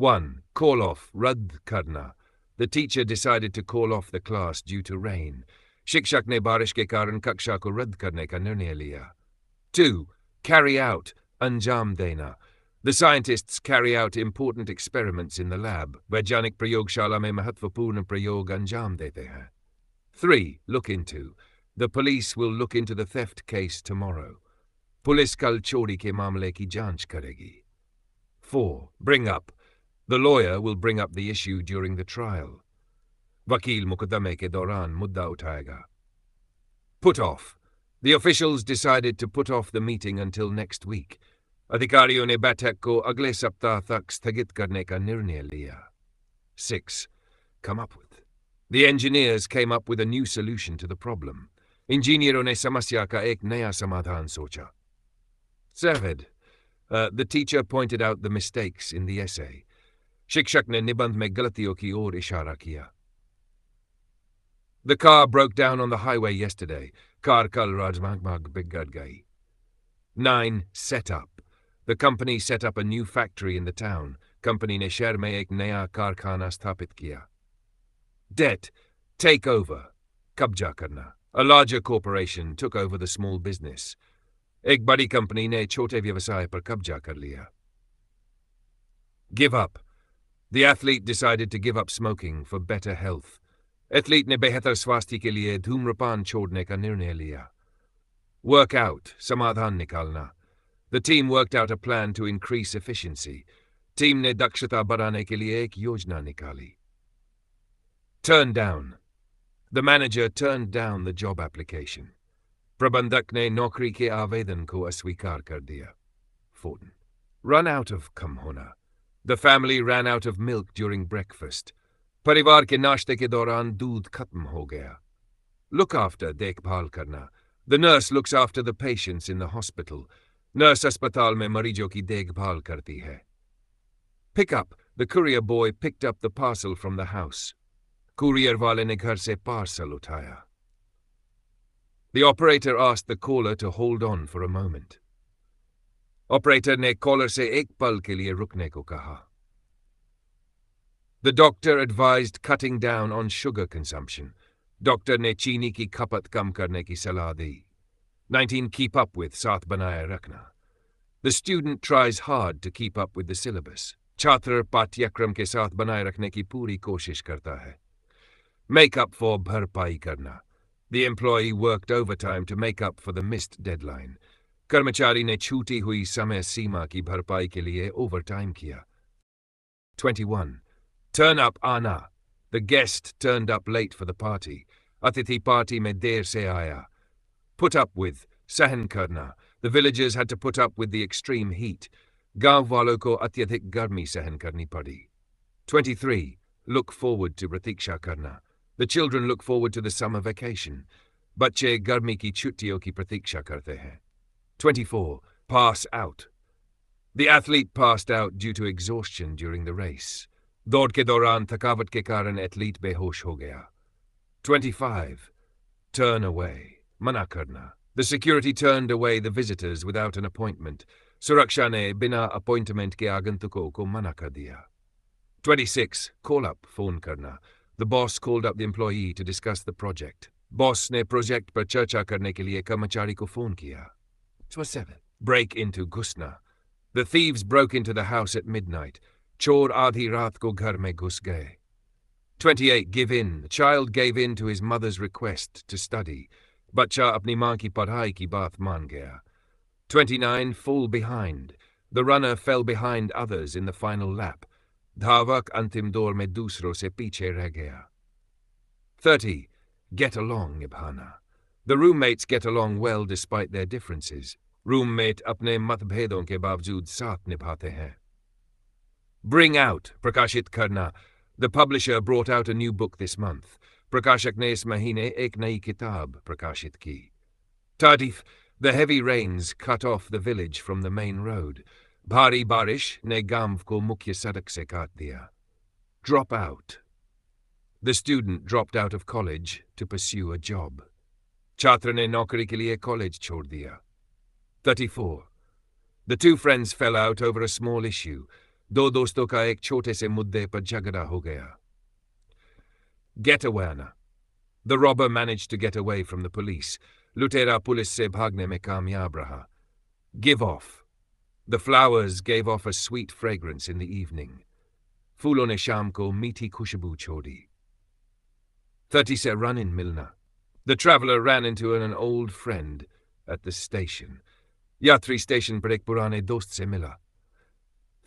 1. Call off, Radd karna. The teacher decided to call off the class due to rain. शिक्षक ने बारिश के कारण कक्षा को रद्द करने का निर्णय लिया. 2. Carry out, अंजाम देना. The scientists carry out important experiments in the lab. वैज्ञानिक प्रयोगशाला में महत्वपूर्ण प्रयोग अंजाम देते हैं. 3. Look into. The police will look into the theft case tomorrow. Police कल चोरी के मामले की जांच करेगी. 4. Bring up. The lawyer will bring up the issue during the trial. वकील मुकदमे के दौरान मुद्दा उठाएगा. Put off. The officials decided to put off the meeting until next week. अधिकारियों ने बैठक को अगले सप्ताह तक स्थगित करने का निर्णय लिया. 6. Come up with. The engineers came up with a new solution to the problem. इंजीनियरों ने समस्या का एक नया समाधान सोचा. 7. The teacher pointed out the mistakes in the essay. शिक्षक ने निबंध में गलतियों की ओर इशारा किया. The car broke down on the highway yesterday. Car कल राजमार्ग बिगड़ गई. 9. Set up. The company set up a new factory in the town. Company ने शहर में एक नया कारखाना स्थापित किया. Debt. Take over. कब्जा करना. A larger corporation took over the small business. एक बड़ी कंपनी ने छोटे व्यवसाय पर कब्जा कर लिया. Give up. The athlete decided to give up smoking for better health. Athlete ने बेहतर स्वास्थ्य के लिए धूम्रपान छोड़ने का निर्णय लिया. Work out. समाधान निकालना. The team worked out a plan to increase efficiency. Team ने दक्षता बढ़ाने के लिए एक योजना निकाली. Turn down. The manager turned down the job application. प्रबंधक ने नौकरी के आवेदन को अस्वीकार कर दिया. 4. Run out of कम होना. The family ran out of milk during breakfast. परिवार के नाश्ते के दौरान दूध खत्म हो गया. Look after. देखभाल करना. The nurse looks after the patients in the hospital. Nurse अस्पताल में मरीजों की देखभाल करती है. Pick up. The courier boy picked up the parcel from the house. Courier वाले ने घर से पार्सल उठाया. The operator asked the caller to hold on for a moment. Operator ने कॉलर से एक पल के लिए रुकने को कहा. The doctor advised cutting down on sugar consumption. Doctor ने चीनी की खपत कम करने की सलाह दी. 19. Keep up with. साथ बनाए रखना. The student tries hard to keep up with the syllabus. छात्र पाठ्यक्रम के साथ बनाए रखने की पूरी कोशिश करता है. Make up for. भरपाई करना. The employee worked overtime to make up for the missed deadline. कर्मचारी ने छूटी हुई समय सीमा की भरपाई के लिए ओवरटाइम किया. 21. Turn up. आना. The guest turned up late for the party. अतिथि पार्टी में देर से आया. Put up with. सहन करना. The villagers had to put up with the extreme heat. गांव वालों को अत्यधिक गर्मी सहन करनी पड़ी. 23. Look forward to. प्रतीक्षा करना. The children look forward to the summer vacation. बच्चे गर्मी की छुट्टियों की प्रतीक्षा करते हैं. 24. Pass out. The athlete passed out due to exhaustion during the race. दौड़ के दौरान थकावट के कारण एथलीट बेहोश हो गया. 25. Turn away. मना करना. The security turned away the visitors without an appointment. सुरक्षा ने बिना अपॉइंटमेंट के आगंतुकों को मना कर दिया. 26. Call up. फोन करना. The boss called up the employee to discuss the project. Boss ने प्रोजेक्ट पर चर्चा करने के लिए कर्मचारी को फोन किया. 27. Break into. घुसना. The thieves broke into the house at midnight. चोर आधी रात को घर में घुस गए. 28. Give in. The child gave in to his mother's request to study. बच्चा अपनी मां की पढ़ाई की बात मान गया. 29. Fall behind. The runner fell behind others in the final lap. धावक अंतिम दौर में दूसरों से पीछे रह गया. 30. Get along. निभाना. The roommates get along well despite their differences. Roommate अपने मतभेदों के बावजूद साथ निभाते हैं. Bring out. प्रकाशित करना. The publisher brought out a new book this month. प्रकाशक ने इस महीने एक नई किताब प्रकाशित की. Tardif. The heavy rains cut off the village from the main road. भारी बारिश ने गांव को मुख्य सड़क से काट दिया. Drop out. The student dropped out of college to pursue a job. छात्र ने नौकरी के लिए कॉलेज छोड़ दिया. 34. The two friends fell out over a small issue. दो दोस्तों का एक छोटे से मुद्दे पर झगड़ा हो गया. Getaway. The robber managed to get away from the police. Lutera police से भागने में कामयाब रहा. Give off. The flowers gave off a sweet fragrance in the evening. फूलों ने शाम को मीठी खुशबू छोड़ी. 30 से run in मिलना. The traveller ran into an old friend at the station. यात्री स्टेशन पर एक पुराने दोस्त से मिला.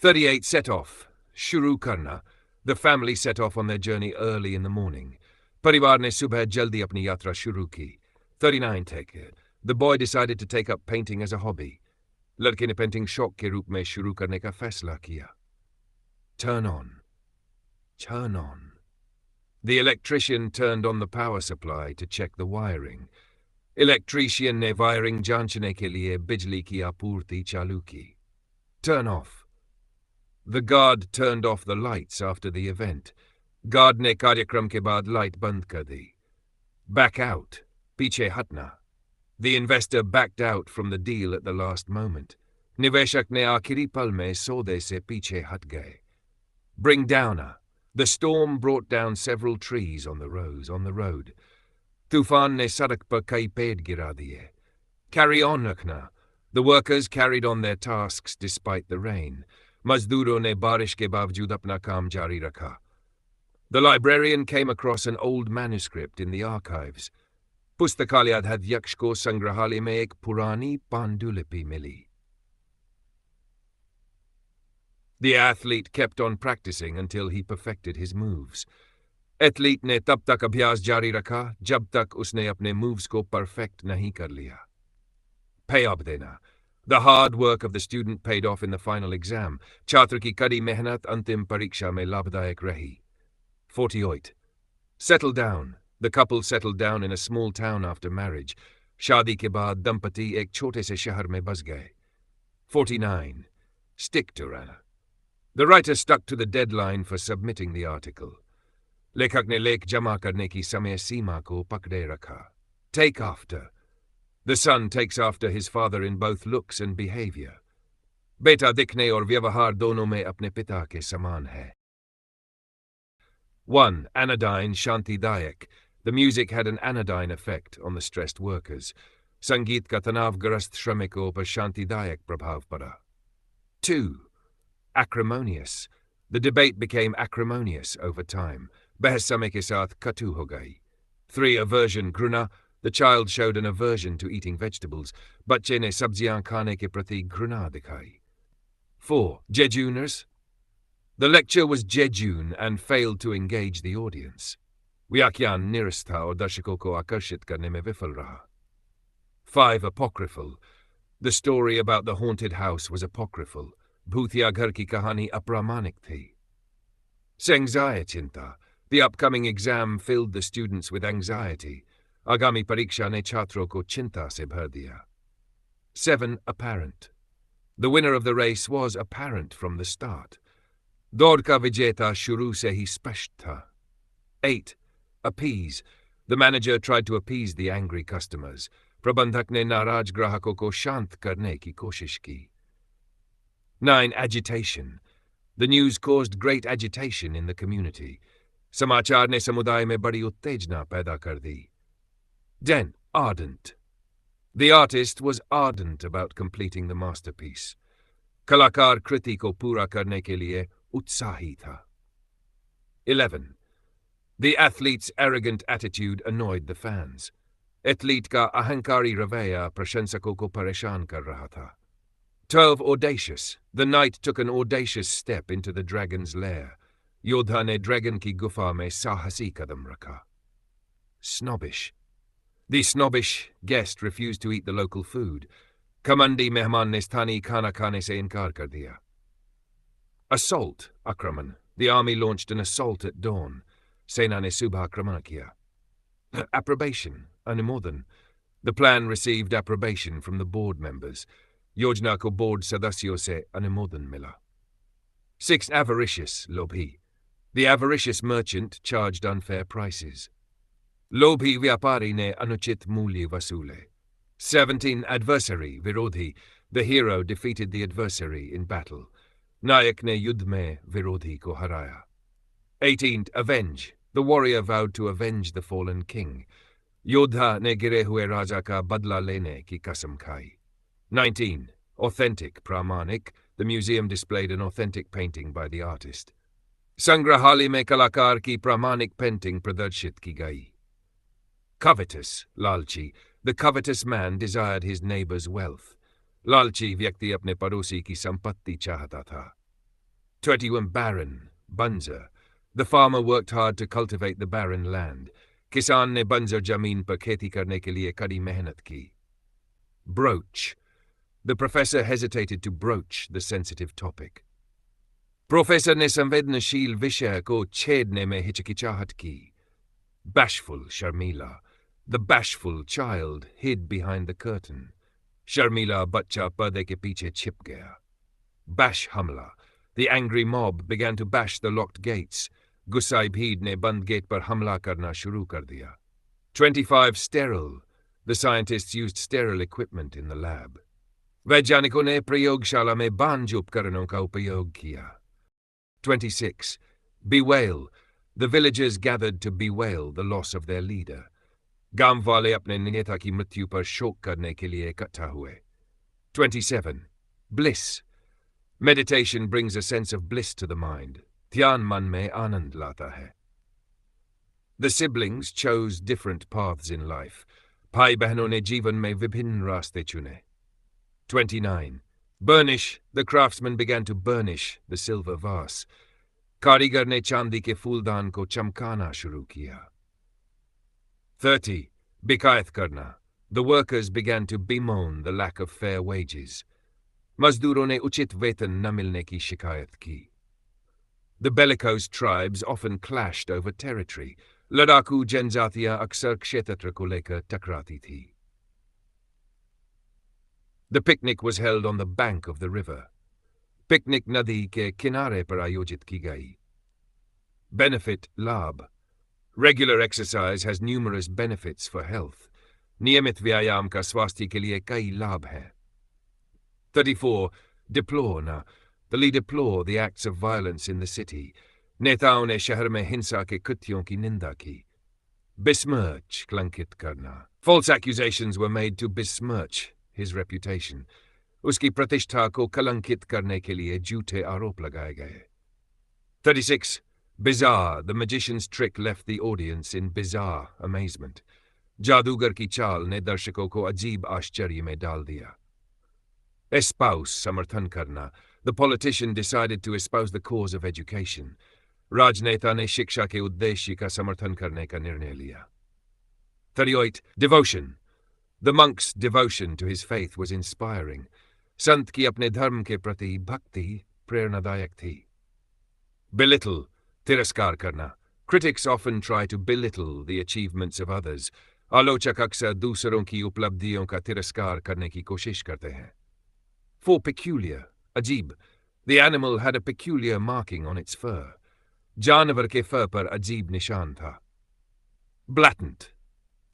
38 set off. Shuru karna. The family set off on their journey early in the morning. परिवार ने सुबह जल्दी अपनी यात्रा शुरू की. 39 take it. The boy decided to take up painting as a hobby. लड़के ने पेंटिंग शौक के रूप में शुरू करने का फैसला किया. Turn on. Turn on. The electrician turned on the power supply to check the wiring. Electrician ने wiring जांचने के लिए बिजली की आपूर्ति चालू की. Turn off. The guard turned off the lights after the event. Guard ने कार्यक्रम के बाद लाइट बंद कर दी. Back out. पीछे हटना. The investor backed out from the deal at the last moment. निवेशक ने आखिरी पल में सौदे से पीछे हट गए. Bring downer. The storm brought down several trees on the road. तूफान ने सड़क पर कई पेड़ गिरा दिए. Carry on रखना. The workers carried on their tasks despite the rain. मजदूरों ने बारिश के बावजूद अपना काम जारी रखा. The librarian came across an old manuscript in the archives. पुस्तकालयाध्यक्ष को संग्रहालय में एक पुरानी पांडुलिपि मिली. The athlete kept on practicing until he perfected his moves. Athlete ने तब तक अभ्यास जारी रखा जब तक उसने अपने मूव्स को परफेक्ट नहीं कर लिया. Pay up देना. The hard work of the student paid off in the final exam. छात्र की कड़ी मेहनत अंतिम परीक्षा में लाभदायक रही. 48. Settle down. The couple settled down in a small town after marriage. शादी के बाद दंपति एक छोटे से शहर में बस गए. 49. Stick to runner. The writer stuck to the deadline for submitting the article. लेखक ने लेख जमा करने की समय सीमा को पकड़े रखा. Take after. The son takes after his father in both looks and behavior. बेटा दिखने और व्यवहार दोनों में अपने पिता के समान है. 1. Anodyne Shantidayak. The music had an anodyne effect on the stressed workers. संगीत का तनावग्रस्त श्रमिकों पर शांतिदायक प्रभाव पड़ा. 2. Acrimonious. The debate became acrimonious over time. बहस समय के साथ कटु हो गई. 3. Aversion घृणा. The child showed an aversion to eating vegetables. बच्चे ने सब्जियां खाने के प्रति घृणा दिखाई. 4. Jejuners. The lecture was jejune and failed to engage the audience. व्याख्यान निरस था और दर्शकों को आकर्षित करने में विफल रहा. 5. Apocryphal. The story about the haunted house was apocryphal. भूतिया घर की कहानी अप्रामाणिक थी. Sengzaya चिंता. The upcoming exam filled the students with anxiety. आगामी परीक्षा ने छात्रों को चिंता से भर दिया. 7. Apparent. The winner of the race was apparent from the start. दौड़ का विजेता शुरू से ही स्पष्ट था. 8. Appease. The manager tried to appease the angry customers. प्रबंधक ने नाराज ग्राहकों को शांत करने की कोशिश की. 9. Agitation. The news caused great agitation in the community. समाचार ने समुदाय में बड़ी उत्तेजना पैदा कर दी. 10. Ardent. The artist was ardent about completing the masterpiece. कलाकार कृति को पूरा करने के लिए उत्साही था. 11. The athlete's arrogant attitude annoyed the fans. Athlete का अहंकारी रवैया प्रशंसकों को परेशान कर रहा था. 12. Audacious. The knight took an audacious step into the dragon's lair. योद्धा ने ड्रैगन की गुफा में साहसी कदम रखा. Snobbish. The snobbish guest refused to eat the local food. घमंडी मेहमान ने स्थानीय खाना खाने से इनकार कर दिया. Assault. आक्रमण. The army launched an assault at dawn. सेना ने सुबह आक्रमण किया. Approbation. अनुमोदन. The plan received approbation from the board members. योजना को बोर्ड सदस्यों से अनुमोदन मिला. 6. Avaricious. लोभी. The avaricious merchant charged unfair prices. लोभी व्यापारी ने अनुचित मूल्य वसूले. 17. Adversary. विरोधी. The hero defeated the adversary in battle. नायक ने युद्ध में विरोधी को हराया। 18th, avenge. The warrior vowed to avenge the fallen king. योद्धा ने गिरे हुए राजा का बदला लेने की कसम खाई। 19. Authentic, प्रामाणिक. The museum displayed an authentic painting by the artist. संग्रहालय में कलाकार की प्रामाणिक पेंटिंग प्रदर्शित की गई। Covetous, लालची. The covetous man desired his neighbor's wealth. लालची व्यक्ति अपने पड़ोसी की संपत्ति चाहता था। 21. Barren, बंजर. The farmer worked hard to cultivate the barren land. किसान ने बंजर जमीन पर खेती करने के लिए कड़ी मेहनत की। Broach. The professor hesitated to broach the sensitive topic. Professor ने संवेदनशील विषय को छेड़ने में हिचकिचाहट की। Bashful, Sharmila. The bashful child hid behind the curtain. शर्मीला बच्चा पर्दे के पीछे छिप गया। Bash हमला. The angry mob began to bash the locked gates. गुस्साई भीड़ ने बंद गेट पर हमला करना शुरू कर दिया। 25. Sterile. The scientists used sterile equipment in the lab. वैज्ञानिकों ने प्रयोगशाला में बांझ उपकरणों का उपयोग किया। 26. Bewail. The villagers gathered to bewail the loss of their leader. गांव वाले अपने नेता की मृत्यु पर शोक करने के लिए इकट्ठा हुए। 27. Bliss. Meditation brings a sense of bliss to the mind. ध्यान मन में आनंद लाता है। The siblings chose different paths in life. भाई बहनों ने जीवन में विभिन्न रास्ते चुने। 29. Burnish. The craftsman began to burnish the silver vase. कारीगर ने चांदी के फूलदान को चमकाना शुरू किया। 30. बिकायत करना. The workers began to bemoan the lack of fair wages. मजदूरों ने उचित वेतन न मिलने की शिकायत की। The bellicose tribes often clashed over territory. लड़ाकू जनजातियां अक्सर क्षेत्र को लेकर टकराती थी। The picnic was held on the bank of the river. Picnic नदी के किनारे पर आयोजित की गई। Benefit, लाभ. Regular exercise has numerous benefits for health. नियमित व्यायाम का स्वास्थ्य के लिए कई लाभ हैं। 34. Deplore ना. The leader deplore the acts of violence in the city. नेताओं ने शहर में हिंसा के कृत्यों की निंदा की। Besmirch, कलंकित करना. False accusations were made to besmirch his reputation. उसकी प्रतिष्ठा को कलंकित करने के लिए झूठे आरोप लगाए गए। 36. Bizarre. The magician's trick left the audience in bizarre amazement. जादूगर की चाल ने दर्शकों को अजीब आश्चर्य में डाल दिया। Espouse, समर्थन करना. The politician decided to espouse the cause of education. राजनेता ने शिक्षा के उद्देश्य का समर्थन करने का निर्णय लिया। 38. Devotion. The monk's devotion to his faith was inspiring. संत की अपने धर्म के प्रति भक्ति प्रेरणादायक थी। Belittle, तिरस्कार करना. Critics often try to belittle the achievements of others. आलोचक अक्सर दूसरों की उपलब्धियों का तिरस्कार करने की कोशिश करते हैं। 4. Peculiar, अजीब. The animal had a peculiar marking on its fur. जानवर के फर पर अजीब निशान था। Blatant.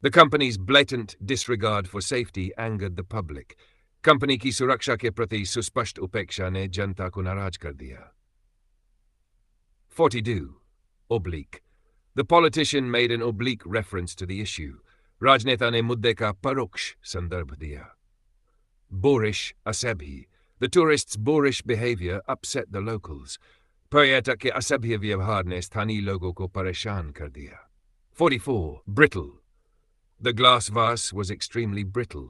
The company's blatant disregard for safety angered the public. Company की सुरक्षा के प्रति सुस्पष्ट उपेक्षा ने जनता को नाराज कर दिया। 42. Oblique. The politician made an oblique reference to the issue. राजनेता ने मुद्दे का परोक्ष संदर्भ दिया। Boorish, असभ्य. The tourists' boorish behavior upset the locals. पर्यटक के असभ्य व्यवहार ने स्थानीय लोगों को परेशान कर दिया। 44. Brittle. The glass vase was extremely brittle.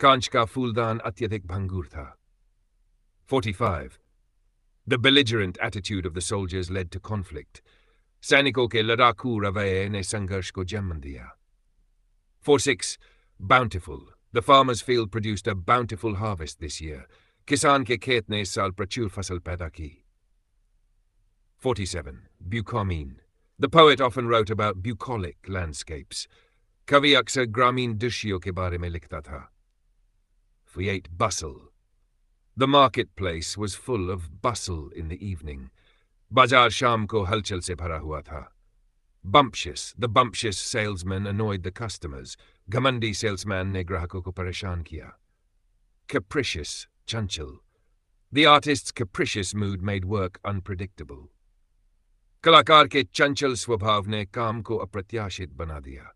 कांच का फूलदान अत्यधिक भंगुर था। 45. The belligerent attitude of the soldiers led to conflict. सैनिकों के लड़ाकू रवैये ने संघर्ष को जन्म दिया। 46. Bountiful. The farmer's field produced a bountiful harvest this year. किसान के खेत ने इस साल प्रचुर फसल पैदा की। 47. Bucolic. The poet often wrote about bucolic landscapes. कवि अक्सर ग्रामीण दृश्यों के बारे में लिखता था। 48. Bustle. The marketplace was full of bustle in the evening. बाजार शाम को हलचल से भरा हुआ था। Bumptious. The bumptious salesman annoyed the customers. घमंडी salesman ने ग्राहकों को परेशान किया। Capricious, Chanchal. The artist's capricious mood made work unpredictable. कलाकार के चंचल स्वभाव ने काम को अप्रत्याशित बना दिया.